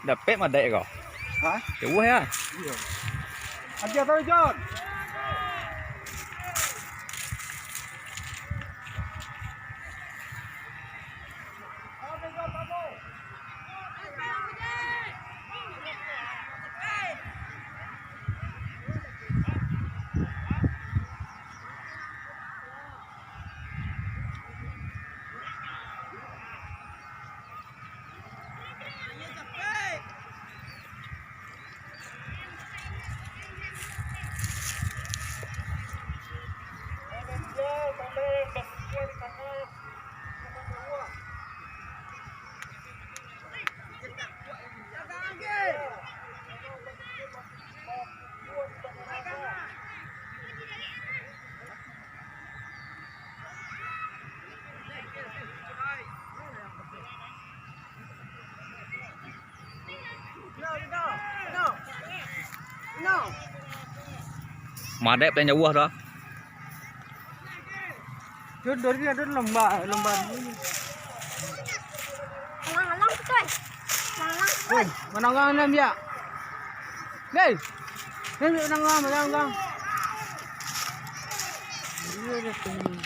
Dapat mah dek kau. Hah? Jauh ya. Aja tahu John. Madep dan jauh dah. Jodoh dia ada lomba ini. Alang-alang betul. Alang betul. Woi, menanggang nam ya. Dei. Ni menanggang. Ini dia